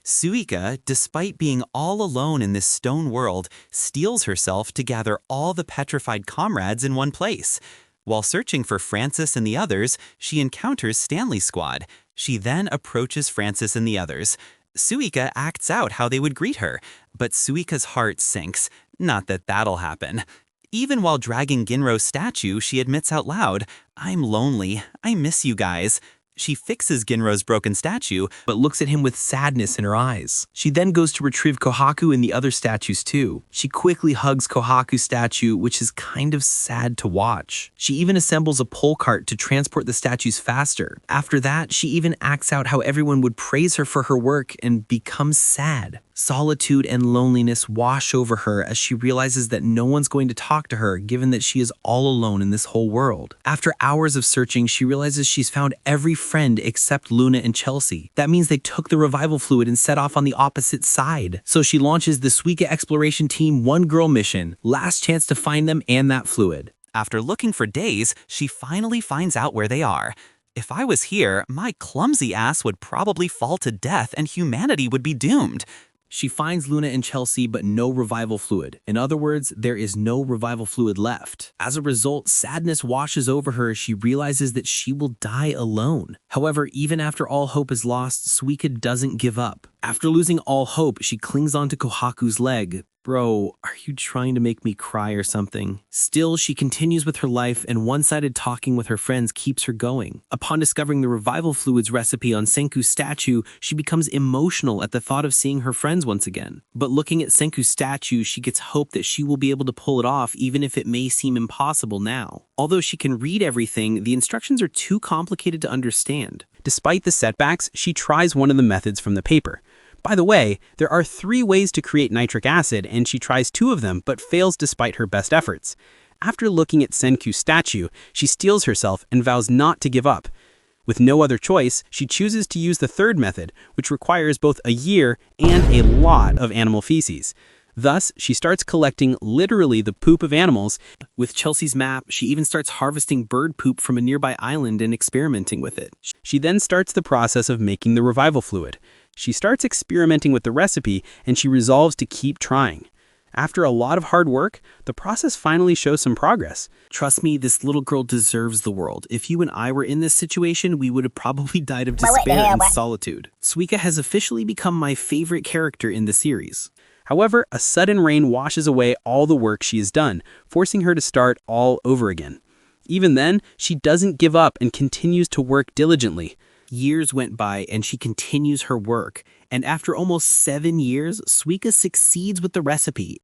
Suika, despite being all alone in this stone world, steels herself to gather all the petrified comrades in one place. While searching for Francis and the others, she encounters Stanley's squad. She then approaches Francis and the others. Suika acts out how they would greet her, but Suika's heart sinks. Not that that'll happen. Even while dragging Ginro's statue, she admits out loud, "I'm lonely. I miss you guys." She fixes Ginro's broken statue, but looks at him with sadness in her eyes. She then goes to retrieve Kohaku and the other statues too. She quickly hugs Kohaku's statue, which is kind of sad to watch. She even assembles a pole cart to transport the statues faster. After that, she even acts out how everyone would praise her for her work and becomes sad. Solitude and loneliness wash over her as she realizes that no one's going to talk to her given that she is all alone in this whole world. After hours of searching, she realizes she's found every friend except Luna and Chelsea. That means they took the revival fluid and set off on the opposite side. So she launches the Suika Exploration Team One Girl mission, last chance to find them and that fluid. After looking for days, she finally finds out where they are. If I was here, my clumsy ass would probably fall to death and humanity would be doomed. She finds Luna and Chelsea, but no revival fluid. In other words, there is no revival fluid left. As a result, sadness washes over her as she realizes that she will die alone. However, even after all hope is lost, Suika doesn't give up. After losing all hope, she clings onto Kohaku's leg. Bro, are you trying to make me cry or something? Still, she continues with her life, and one-sided talking with her friends keeps her going. Upon discovering the revival fluids recipe on Senku's statue, she becomes emotional at the thought of seeing her friends once again. But looking at Senku's statue, she gets hope that she will be able to pull it off even if it may seem impossible now. Although she can read everything, the instructions are too complicated to understand. Despite the setbacks, she tries one of the methods from the paper. By the way, there are 3 ways to create nitric acid, and she tries 2 of them but fails despite her best efforts. After looking at Senku's statue, she steels herself and vows not to give up. With no other choice, she chooses to use the 3rd method, which requires both a year and a lot of animal feces. Thus, she starts collecting literally the poop of animals. With Chelsea's map, she even starts harvesting bird poop from a nearby island and experimenting with it. She then starts the process of making the revival fluid. She starts experimenting with the recipe, and she resolves to keep trying. After a lot of hard work, the process finally shows some progress. Trust me, this little girl deserves the world. If you and I were in this situation, we would have probably died of despair and solitude. Suika has officially become my favorite character in the series. However, a sudden rain washes away all the work she has done, forcing her to start all over again. Even then, she doesn't give up and continues to work diligently. Years went by and she continues her work, and after almost 7 years, Suika succeeds with the recipe,